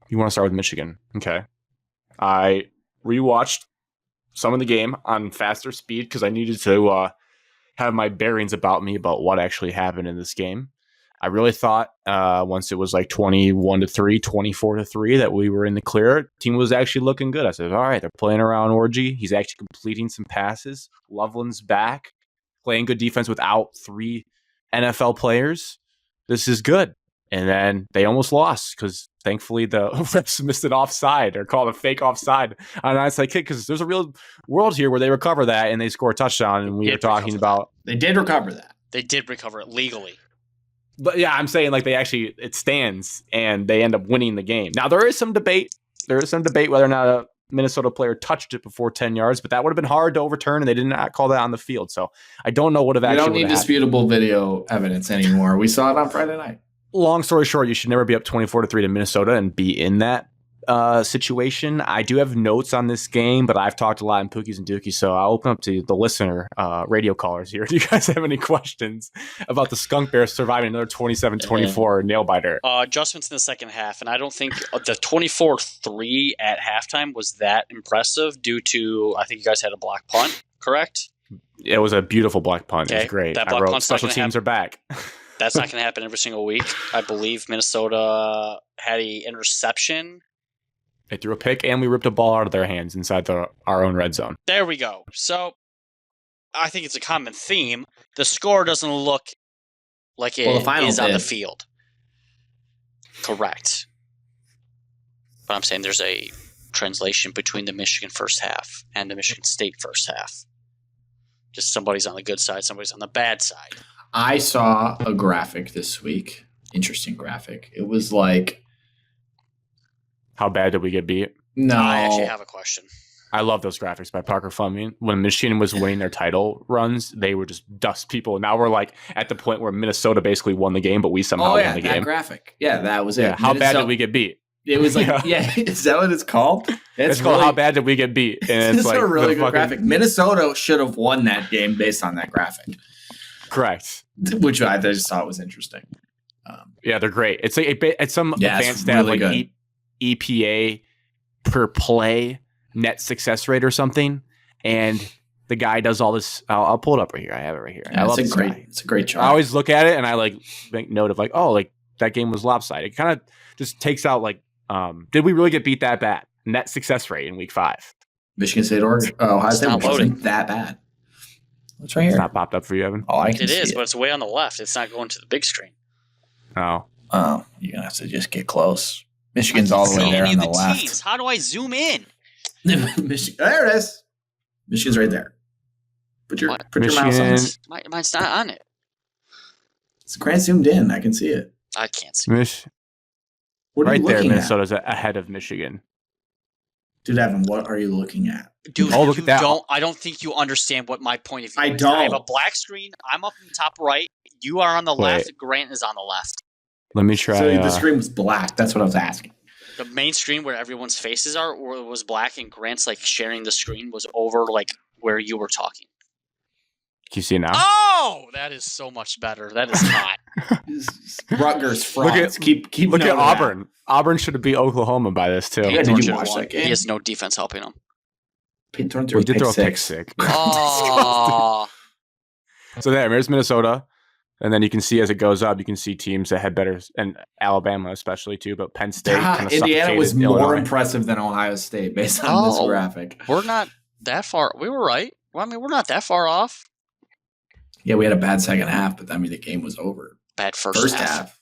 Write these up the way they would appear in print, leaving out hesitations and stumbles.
You want to start with Michigan. Okay. I rewatched some of the game on faster speed because I needed to have my bearings about what actually happened in this game. I really thought once it was like 21-3, 24-3 that we were in the clear. Team was actually looking good. I said, all right, they're playing around Orgy. He's actually completing some passes. Loveland's back, playing good defense without 3 NFL players. This is good. And then they almost lost because thankfully the refs missed an offside or called a fake offside on an onside kick because there's a real world here where they recover that and they score a touchdown. And we were talking about... They did recover that. They did recover it legally. But yeah, I'm saying like it stands and they end up winning the game. Now there is some debate. Whether or not a Minnesota player touched it before 10 yards, but that would have been hard to overturn and they did not call that on the field. So I don't know what have actually. We don't need disputable video evidence anymore. We saw it on Friday night. Long story short, you should never be up 24-3 to Minnesota and be in that situation. I do have notes on this game, but I've talked a lot in Pookies and Dookies, so I'll open up to the listener radio callers here. Do you guys have any questions about the Skunk Bears surviving another 27-24 nail biter? Adjustments in the second half, and I don't think the 24-3 at halftime was that impressive due to, I think you guys had a block punt, correct? It was a beautiful block punt. Okay. It was great. That I wrote punt's special teams are back. That's not going to happen every single week. I believe Minnesota had an interception. They threw a pick, and we ripped a ball out of their hands inside our own red zone. There we go. So I think it's a common theme. The score doesn't look like it is on the field. Correct. But I'm saying there's a translation between the Michigan first half and the Michigan State first half. Just somebody's on the good side, somebody's on the bad side. I saw a graphic this week. Interesting graphic. It was like... How bad did we get beat? No. I actually have a question. I love those graphics by Parker Fleming. When Michigan was winning their title runs, they were just dust people. Now we're like at the point where Minnesota basically won the game, but we somehow won the game. Graphic. Yeah, that was it. How bad did we get beat? It was like, is that what it's called? It's called How Bad Did We Get Beat? And it's like a really good graphic. Minnesota should have won that game based on that graphic. Correct. Which I just thought was interesting. Yeah, they're great. It's like it's some advanced stat really like EPA per play net success rate or something, and the guy does all this. I'll pull it up right here. I have it right here. Yeah, I love this guy. It's a great chart. I always look at it and I like make note of like, oh, like that game was lopsided. It kind of just takes out like, did we really get beat that bad? Net success rate in week 5. Michigan State, Ohio State wasn't that bad. It's right here. It's not popped up for you, Evan. Oh, I can see it is, but it's way on the left. It's not going to the big screen. Oh, you're gonna have to just get close. Michigan's all the way there on the left. Teams. How do I zoom in? There it is. Michigan's right there. Put your mouse on it. Mine's not on it. It's grand zoomed in. I can see it. I can't see it. What are you looking at? Minnesota's ahead of Michigan. Dude, Evan, what are you looking at? Dude, look at that. I don't think you understand what my point of view is. I don't. I have a black screen. I'm up in the top right. You are on the left. Grant is on the left. Let me try. So the screen was black. That's what I was asking. The main screen where everyone's faces are was black, and Grant's like sharing the screen was over like where you were talking. Can you see it now? Oh, that is so much better. That is hot. Rutgers frauds. Keep look at Auburn. That. Auburn should beat Oklahoma by this too. Yeah, did you watch that game? He has no defense helping him. He did throw a pick six. Oh. So there's Minnesota. And then you can see as it goes up, you can see teams that had better, and Alabama especially too, but Penn State kind of Indiana was more impressive than Ohio State based on this graphic. We're not that far. We were right. Well, I mean, we're not that far off. Yeah, we had a bad second half, but I mean, the game was over. Bad first half.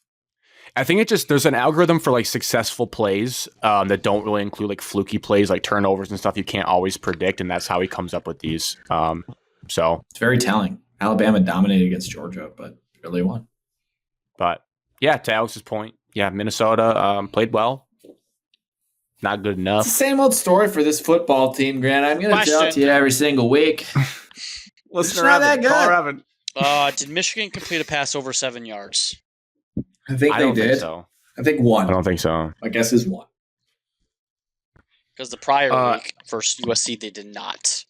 I think there's an algorithm for like successful plays that don't really include like fluky plays like turnovers and stuff you can't always predict, and that's how he comes up with these. So it's very telling. Alabama dominated against Georgia, but really won. But yeah, to Alex's point, yeah, Minnesota played well. Not good enough. It's the same old story for this football team, Grant. I'm going to tell it to you every single week. Listen, not that good. Did Michigan complete a pass over 7 yards? I think they did. So. I think one. I don't think so. My guess is one. Because the prior week versus USC, they did not.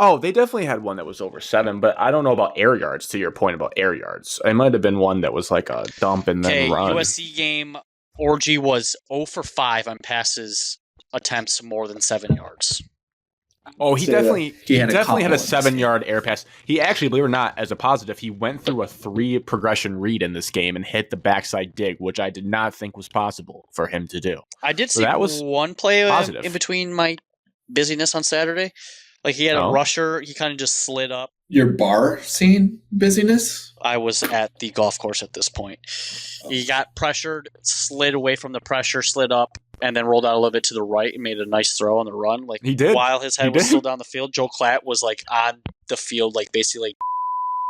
Oh, they definitely had one that was over 7, but I don't know about air yards, to your point about air yards. It might have been one that was like a dump and then run. USC game, Orgy was 0 for 5 on passes attempts more than 7 yards. Oh, he definitely had a 7-yard air pass. He actually, believe it or not, as a positive, he went through a 3 progression read in this game and hit the backside dig, which I did not think was possible for him to do. I did see that was one play in between my busyness on Saturday. Like he had a rusher, he kind of just slid up. Your bar scene busyness? I was at the golf course at this point. He got pressured, slid away from the pressure, slid up, and then rolled out a little bit to the right and made a nice throw on the run. Like he did. While his head was still down the field, Joe Klatt was like on the field, like basically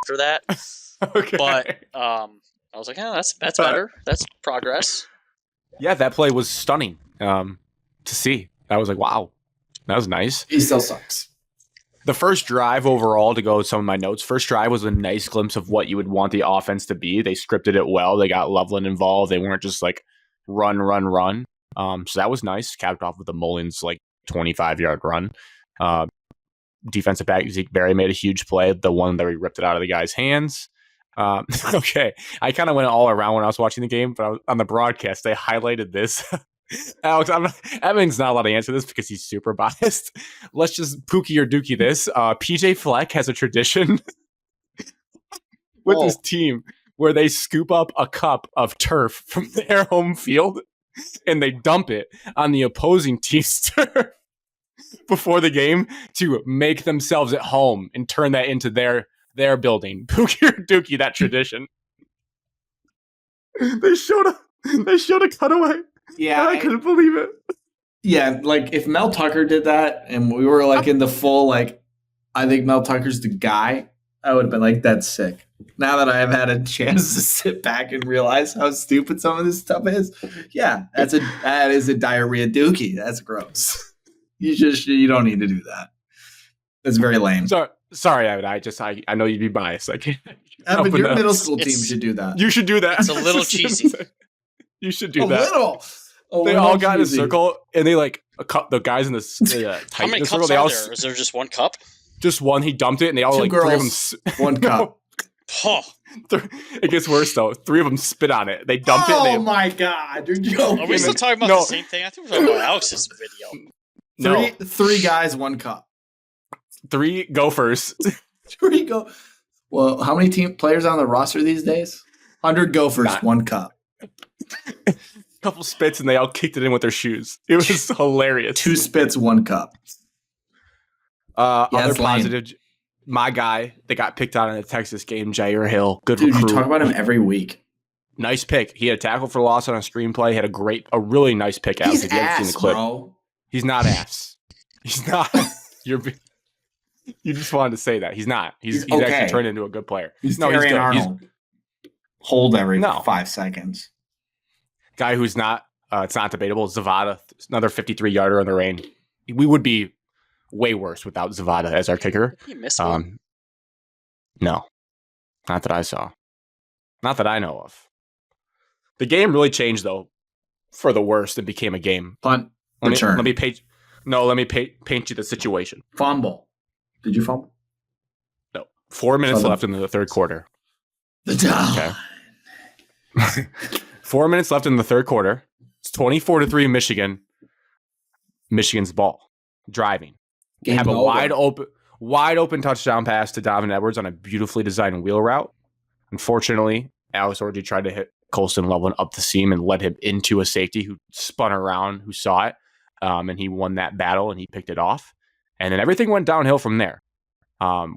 after that. Okay. But I was like, oh, that's better. That's progress. Yeah, that play was stunning to see. I was like, wow, that was nice. He still sucks. The first drive overall, to go with some of my notes, first drive was a nice glimpse of what you would want the offense to be. They scripted it well. They got Loveland involved. They weren't just like run. So that was nice. Capped off with the Mullins like 25-yard run. Defensive back Zeke Berry made a huge play, the one that he ripped it out of the guy's hands. Okay, I kind of went all around when I was watching the game, but on the broadcast, they highlighted this. Alex, Evan's not allowed to answer this because he's super biased. Let's just Pookie or Dookie this. PJ Fleck has a tradition with his team where they scoop up a cup of turf from their home field and they dump it on the opposing team's turf before the game to make themselves at home and turn that into their building. Pookie or Dookie, that tradition. They showed a cutaway. Yeah, I couldn't believe it. Yeah, like if Mel Tucker did that and we were like in the full, like, I think Mel Tucker's the guy, I would have been like, that's sick. Now that I have had a chance to sit back and realize how stupid some of this stuff is, yeah, that is a diarrhea dookie. That's gross. You don't need to do that. That's very lame. Sorry, Evan. I know you'd be biased. I can't. Evan, your middle school team should do that. You should do that. It's a little cheesy. You should do that. They all got in a circle, and they like the guys in the How many cups circle, are there? Is there just one cup? Just one. He dumped it, and they all like girls, 3 of them. One cup. Oh. It gets worse though. 3 of them spit on it. They dumped it. Oh my god! You're joking. Are we still talking about the same thing? I think we're talking about Alex's video. Three guys, 1 cup. 3 gophers. 3 go. Well, how many team players on the roster these days? 100 gophers, 1 cup. Couple spits and they all kicked it in with their shoes. It was hilarious. 2 spits, 1 cup. Other positive, my guy that got picked out in the Texas game, Jair Hill. Good Dude, recruit. You talk about him every week. Nice pick. He had a tackle for loss on a screenplay. He had a really nice pick out. He's if you haven't seen the clip. Bro. He's not ass. He's not. You just wanted to say that. He's not. He's okay. Actually turned into a good player. He's Terry Arnold. Hold every 5 seconds. Guy who's not, it's not debatable, Zavada, another 53-yarder on the rain. We would be way worse without Zavada as our kicker. Did he miss one? No. Not that I saw. Not that I know of. The game really changed, though, for the worst and became a game. Punt. Return. Let me paint you the situation. Fumble. Did you fumble? No. 4 minutes left in the third quarter. Okay. 4 minutes left in the third quarter. It's 24-3 Michigan. Michigan's ball. Driving. They have a wide open touchdown pass to Donovan Edwards on a beautifully designed wheel route. Unfortunately, Alex Orji tried to hit Colston Loveland up the seam and led him into a safety who spun around, who saw it, and he won that battle and he picked it off. And then everything went downhill from there.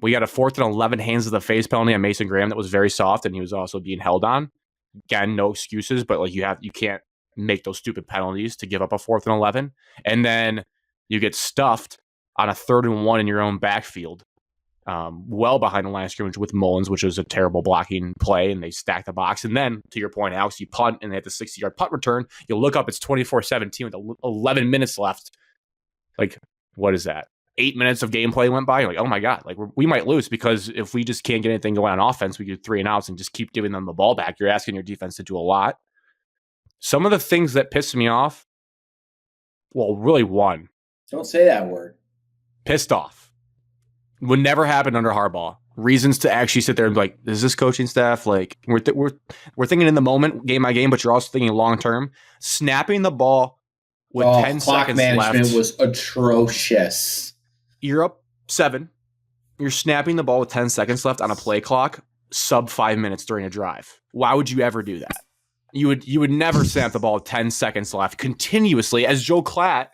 We got a 4th and 11 hands of the face penalty on Mason Graham that was very soft, and he was also being held on. Again, no excuses, but like you can't make those stupid penalties to give up a 4th and 11. And then you get stuffed on a 3rd and 1 in your own backfield, well behind the line of scrimmage with Mullins, which was a terrible blocking play, and they stack the box. And then, to your point, Alex, you punt, and they have the 60-yard punt return. You'll look up, it's 24-17 with 11 minutes left. Like, what is that? 8 minutes of gameplay went by. You're like, oh my God, like we might lose because if we just can't get anything going on offense, we get 3 and outs and just keep giving them the ball back. You're asking your defense to do a lot. Some of the things that pissed me off, well, really one. Don't say that word. Pissed off. Would never happen under Harbaugh. reasons to actually sit there and be like, is this coaching staff like we're thinking in the moment, game by game, but you're also thinking long term. Snapping the ball with 10 clock seconds management left was atrocious. You're up 7. You're snapping the ball with 10 seconds left on a play clock, sub 5 minutes during a drive. Why would you ever do that? You would never snap the ball with 10 seconds left continuously. As Joe Klatt,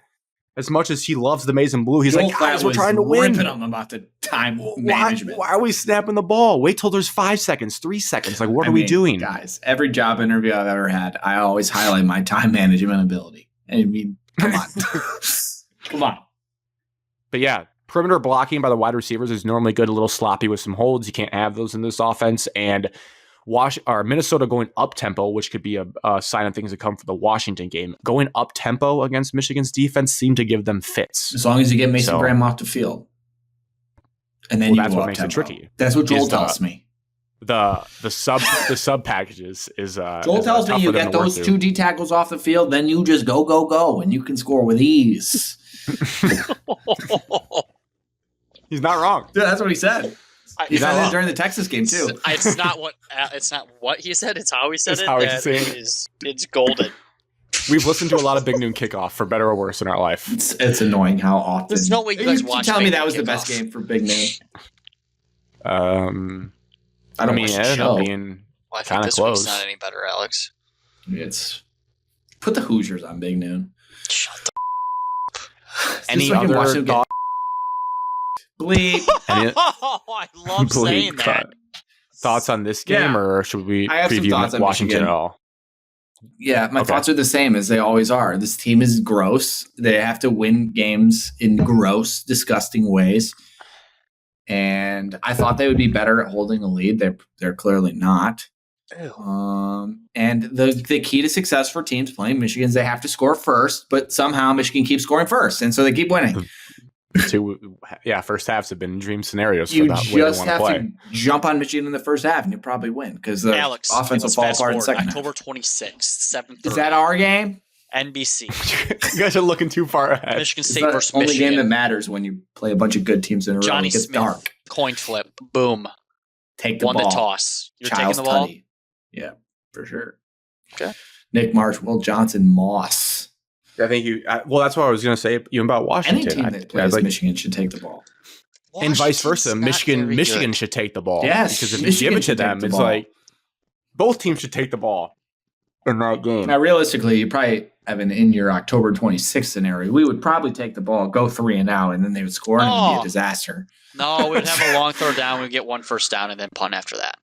as much as he loves the maize and blue, he's like, guys, we're trying to win. Ripping him about the time management. Why are we snapping the ball? Wait till there's 5 seconds, 3 seconds. Like, what are we doing? Guys, every job interview I've ever had, I always highlight my time management ability. I mean, come on. Come on. But yeah, perimeter blocking by the wide receivers is normally good, a little sloppy with some holds. You can't have those in this offense. And Minnesota going up tempo, which could be a sign of things to come for the Washington game. Going up tempo against Michigan's defense seemed to give them fits. As long as you get Mason Graham off the field, and then that's you what makes it tricky. That's what Joel tells me. The sub packages is Joel tells me you get those 2 D tackles off the field, then you just go, and you can score with ease. He's not wrong. Yeah, that's what he said. He said it during the Texas game too. It's not what he said. It's how he said it's it. How he's saying it's golden. We've listened to a lot of Big Noon Kickoff, for better or worse, in our life. It's annoying how often. There's no way you guys watch. Tell me that was the best game for Big Noon. I don't mean it ended up being kind of close. Week's not any better, Alex. It's put the Hoosiers on Big Noon. Shut the. Any other thoughts? Bleep. I love saying that. Thoughts on this game, or should we preview Washington at all? Yeah, my thoughts are the same as they always are. This team is gross. They have to win games in gross, disgusting ways. And I thought they would be better at holding a lead. They're clearly not. And the key to success for teams playing Michigan is they have to score first, but somehow Michigan keeps scoring first, and so they keep winning. First halves have been dream scenarios you for that way to want to play. To jump on Michigan in the first half, and you'll probably win because the offense will fall apart in the second October half. 26th, 7:30. Is that our game? NBC. You guys are looking too far ahead. Michigan State versus Michigan. Michigan. Only game that matters when you play a bunch of good teams in a row. Johnny It gets Smith, dark. coin flip, boom. Take the Won ball. the toss. You're Child's taking the ball? Tutty. Yeah, for sure. Okay. Nick Marsh, Will Johnson, Moss. I think that's what I was going to say even about Washington. Any team that plays Michigan should take the ball. And vice versa. Michigan should take the ball. Yes. Because if you give it to them, it's like both teams should take the ball in that game. Now, realistically, you probably have in your October 26th scenario, we would probably take the ball, go 3-and-out, and then they would score, and it would be a disaster. No, we'd have a long third down. We'd get 1 first down and then punt after that.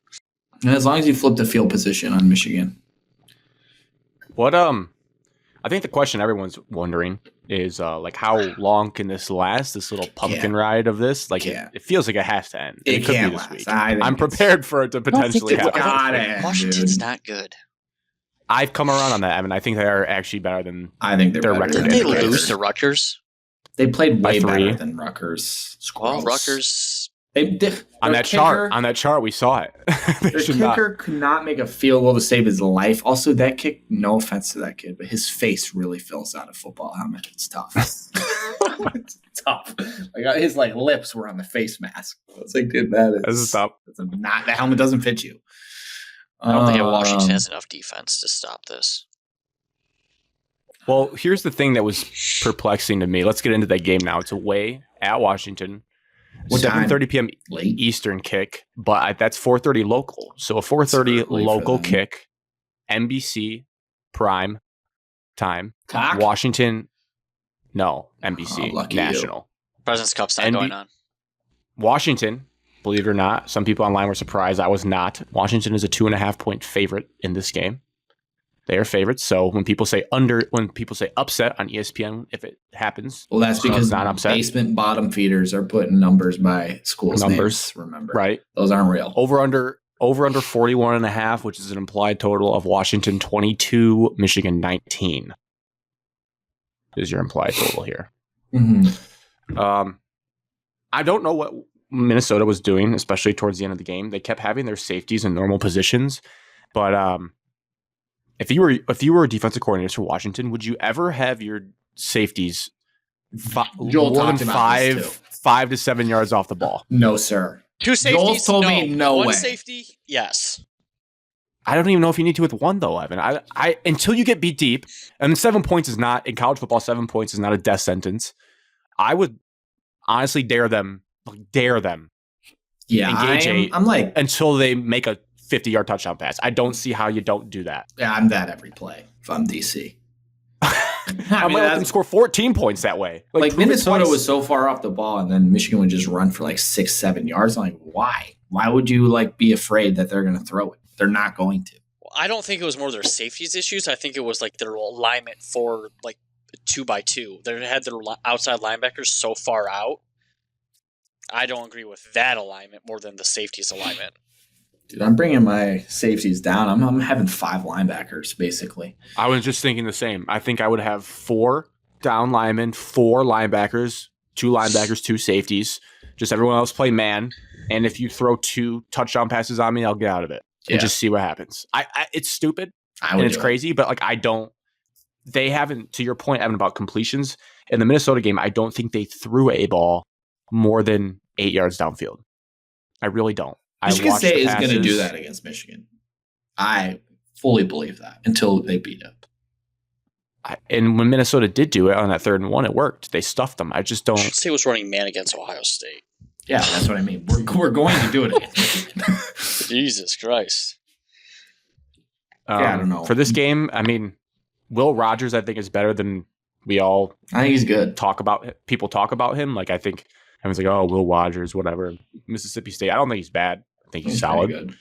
And as long as you flip the field position on Michigan. I think the question everyone's wondering is how long can this last? This little pumpkin ride of this, it feels like it has to end. It could can't be this last. week. I'm prepared for it to potentially happen. Washington's not good. I've come around on that, Evan. I think they are actually better than their record. Didn't they lose to Rutgers? They played way better than Rutgers. Well, Rutgers. On that chart, we saw it. Their kicker could not make a field goal to save his life. Also, that kick, no offense to that kid, but his face really fills out a football helmet. It's tough. It's tough. His lips were on the face mask. It's like, dude, that is tough. The helmet doesn't fit you. I don't think Washington has enough defense to stop this. Well, here's the thing that was perplexing to me. Let's get into that game now. It's away at Washington. 7:30 p.m. Late Eastern kick, but that's 4:30 local. So a 4:30 local kick, NBC prime time. Cock? Washington, no, NBC national. President's Cup's not going on. Washington, believe it or not, some people online were surprised. I was not. Washington is a 2.5-point favorite in this game. They are favorites. So when people say upset on ESPN, if it happens, well, that's because not upset. Basement bottom feeders are putting numbers by schools' names. Remember, right? Those aren't real. Over under 41.5, which is an implied total of Washington 22, Michigan 19. Is your implied total here? Mm-hmm. I don't know what Minnesota was doing, especially towards the end of the game. They kept having their safeties in normal positions, but if you were a defensive coordinator for Washington, would you ever have your safeties more than 5 to 7 yards off the ball? No, sir. Two safeties. Joel's told me no One way. safety, yes. I don't even know if you need to with one though, Evan. I until you get beat deep, and 7 points is not in college football. 7 points is not a death sentence. I would honestly dare them. Yeah, engage I'm like, until they make a 50-yard touchdown pass. I don't see how you don't do that. yeah, I'm that every play if I'm DC. I might let them score 14 points that way. Like Minnesota was so far off the ball, and then Michigan would just run for like 6-7 yards. I'm like, why? Why would you like be afraid that they're going to throw it? They're not going to. I don't think it was more their safeties issues. I think it was like their alignment for like 2x2. They had their outside linebackers so far out. I don't agree with that alignment more than the safeties alignment. Dude, I'm bringing my safeties down. I'm having 5 linebackers, basically. I was just thinking the same. I think I would have 4 down linemen, 4 linebackers, 2 linebackers, 2 safeties. Just everyone else play man. And if you throw 2 touchdown passes on me, I'll get out of it and just see what happens. It's stupid and it's crazy, but like they haven't, to your point, Evan, about completions. In the Minnesota game, I don't think they threw a ball more than 8 yards downfield. I really don't. Michigan State is going to do that against Michigan. I fully believe that until they beat it. And when Minnesota did do it on that 3rd and 1, it worked. They stuffed them. I just don't. State was running man against Ohio State. Yeah, that's what I mean. We're going to do it against Michigan. Jesus Christ. I don't know. For this game, I mean, Will Rogers, I think, is better than we all. I think he's good. People talk about him. Like, I think everyone's like, oh, Will Rogers, whatever. Mississippi State. I don't think he's bad. I think he's solid. Good.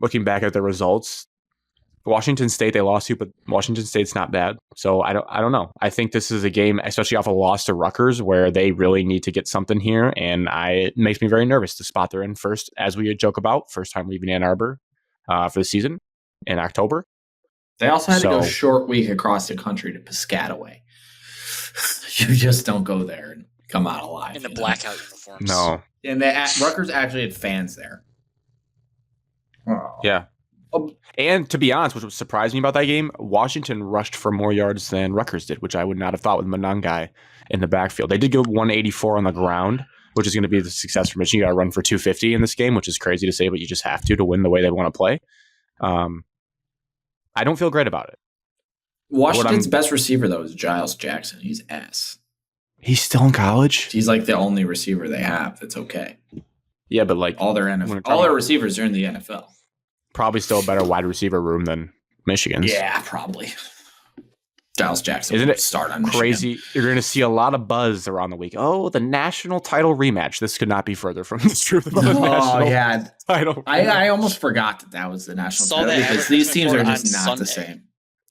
Looking back at the results, Washington State they lost to, but Washington State's not bad. So I don't know. I think this is a game, especially off a loss to Rutgers, where they really need to get something here, and it makes me very nervous the spot they're in first, as we joke about, first time leaving Ann Arbor for the season in October. They also had to go short week across the country to Piscataway. You just don't go there and come out alive. In the blackout uniforms. No. And Rutgers actually had fans there. Oh. Yeah. And to be honest, which surprised me about that game, Washington rushed for more yards than Rutgers did, which I would not have thought with Monangai in the backfield. They did go 184 on the ground, which is going to be the success for Michigan. You got to run for 250 in this game, which is crazy to say, but you just have to win the way they want to play. I don't feel great about it. Washington's best receiver, though, is Giles Jackson. He's ass. He's still in college? He's like the only receiver they have that's okay. Yeah, but like all their receivers are in the NFL. Probably still a better wide receiver room than Michigan's. Yeah, probably. Giles Jackson. Isn't it start on crazy? Michigan. You're going to see a lot of buzz around the week. Oh, the national title rematch. This could not be further from the truth. Title. I almost forgot that was the national title because these teams are just not the same.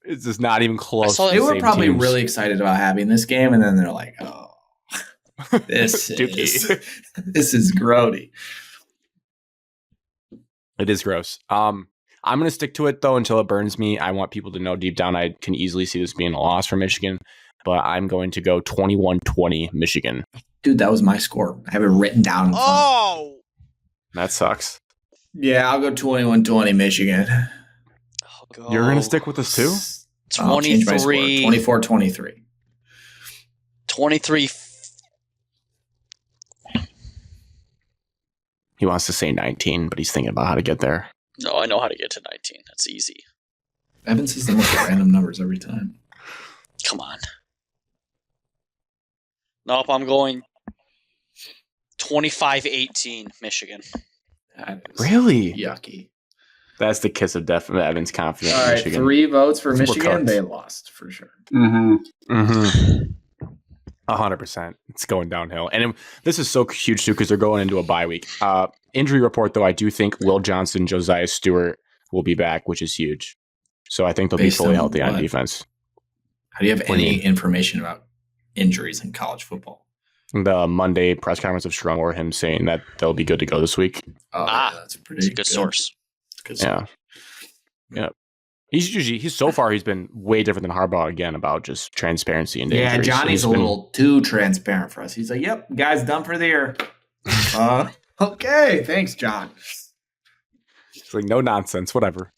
It's just not even close. They were probably really excited about having this game, and then they're like, "Oh, this is grody." It is gross. I'm going to stick to it, though, until it burns me. I want people to know deep down I can easily see this being a loss for Michigan, but I'm going to go 21-20 Michigan. Dude, that was my score. I have it written down. Oh! That sucks. Yeah, I'll go 21-20 Michigan. Oh, you're going to stick with this, too? 23. 24-23. 23. He wants to say 19, but he's thinking about how to get there. No, I know how to get to 19. That's easy. Evan says the most random numbers every time. Come on. Nope, I'm going 25-18 Michigan. Really? Yucky. That's the kiss of death from Evan's confidence. All right, Michigan. 3 votes for Michigan. They lost for sure. 100%. It's going downhill. And this is so huge, too, because they're going into a bye week. Injury report, though, I do think Will Johnson, Josiah Stewart will be back, which is huge. So I think they'll be fully healthy on defense. How do you have any information about injuries in college football? The Monday press conference of Strong or him saying that they'll be good to go this week. Oh, yeah, that's a pretty good source. Good source. Yeah. He's so far he's been way different than Harbaugh again about just transparency and injuries. Johnny's a little too transparent for us. He's like, "Yep, guys, done for the year." Okay, thanks, John. It's like no nonsense, whatever.